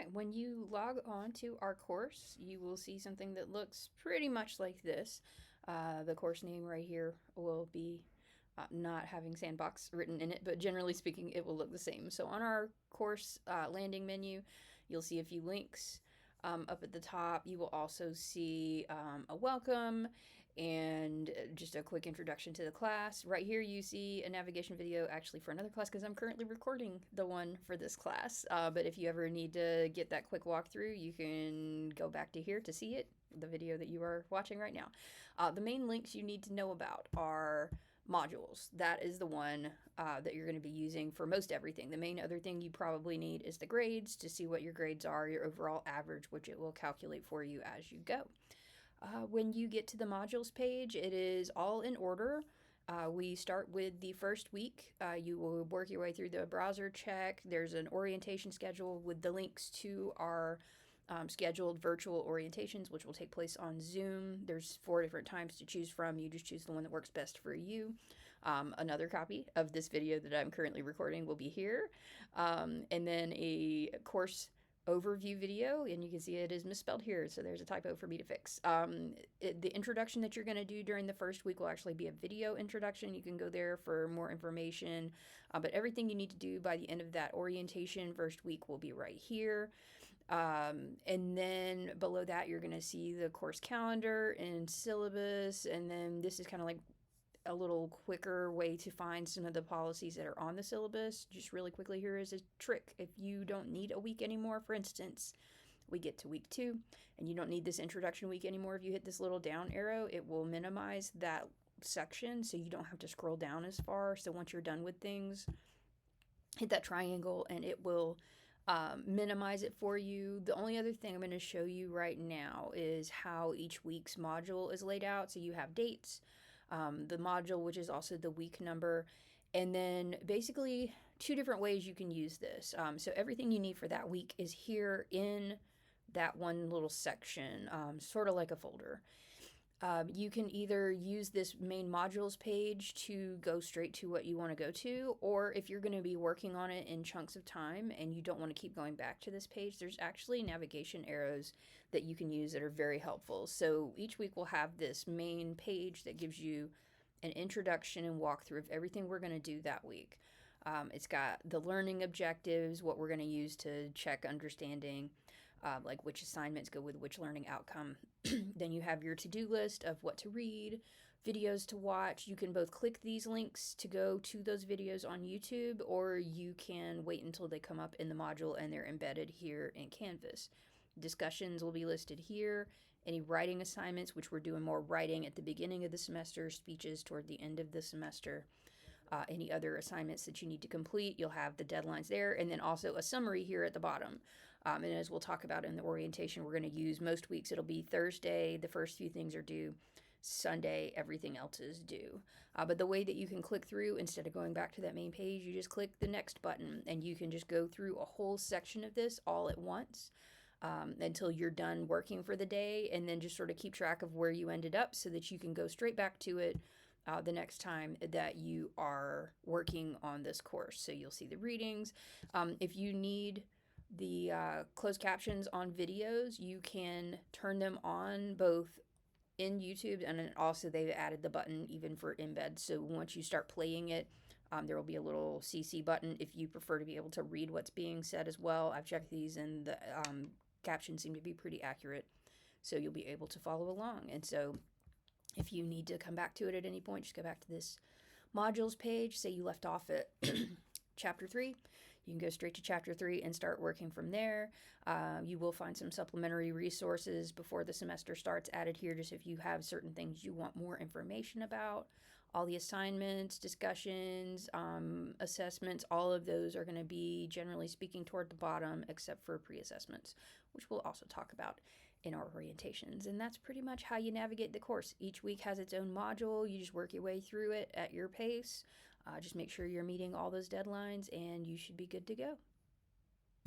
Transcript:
right, when you log on to our course, you will see something that looks pretty much like this. The course name right here will be not having Sandbox written in it, but generally speaking, it will look the same. So on our course landing menu, you'll see a few links. Up at the top, you will also see a welcome and just a quick introduction to the class. Right here, you see a navigation video actually for another class because I'm currently recording the one for this class. But if you ever need to get that quick walkthrough, you can go back to here to see it, the video that you are watching right now. The main links you need to know about are modules. That is the one that you're going to be using for most everything. The main other thing you probably need is the grades to see what your grades are, your overall average, which it will calculate for you as you go. When you get to the modules page, it is all in order. We start with the first week. You will work your way through the browser check. There's an orientation schedule with the links to our scheduled virtual orientations, which will take place on Zoom. There's 4 different times to choose from. You just choose the one that works best for you. Another copy of this video that I'm currently recording will be here. And then a course overview video, and you can see it is misspelled here, so there's a typo for me to fix. The introduction that you're going to do during the first week will actually be a video introduction. You can go there for more information, but everything you need to do by the end of that orientation first week will be right here. And then below that, you're going to see the course calendar and syllabus, and then this is kind of like a little quicker way to find some of the policies that are on the syllabus. Just really quickly, here is a trick. If you don't need a week anymore, for instance, we get to week 2 and you don't need this introduction week anymore, if you hit this little down arrow, it will minimize that section so you don't have to scroll down as far. So once you're done with things, hit that triangle and it will minimize it for you. The only other thing I'm going to show you right now is how each week's module is laid out. So you have dates, the module, which is also the week number, and then basically 2 different ways you can use this. So everything you need for that week is here in that one little section, sort of like a folder. You can either use this main modules page to go straight to what you want to go to, or if you're going to be working on it in chunks of time and you don't want to keep going back to this page, there's actually navigation arrows that you can use that are very helpful. So each week we'll have this main page that gives you an introduction and walkthrough of everything we're going to do that week. It's got the learning objectives, what we're going to use to check understanding, like which assignments go with which learning outcome. Then you have your to-do list of what to read, videos to watch. You can both click these links to go to those videos on YouTube, or you can wait until they come up in the module and they're embedded here in Canvas. Discussions will be listed here. Any writing assignments, which we're doing more writing at the beginning of the semester, speeches toward the end of the semester. Any other assignments that you need to complete, you'll have the deadlines there, and then also a summary here at the bottom. And as we'll talk about in the orientation, we're going to use most weeks, it'll be Thursday, the first few things are due. Sunday, everything else is due. But the way that you can click through, instead of going back to that main page, you just click the next button, and you can just go through a whole section of this all at once. Until you're done working for the day, and then just sort of keep track of where you ended up so that you can go straight back to it the next time that you are working on this course. So you'll see the readings. If you need the closed captions on videos, you can turn them on both in YouTube, and then also they've added the button even for embed. So once you start playing it, there will be a little CC button if you prefer to be able to read what's being said as well. I've checked these, and the captions seem to be pretty accurate, so you'll be able to follow along. And so if you need to come back to it at any point, just go back to this modules page. Say you left off at chapter 3, you can go straight to chapter 3 and start working from there. You will find some supplementary resources before the semester starts added here, just if you have certain things you want more information about. All the assignments, discussions, assessments, all of those are going to be, generally speaking, toward the bottom, except for pre-assessments, which we'll also talk about in our orientations. And that's pretty much how you navigate the course. Each week has its own module. You just work your way through it at your pace. Just make sure you're meeting all those deadlines, and you should be good to go.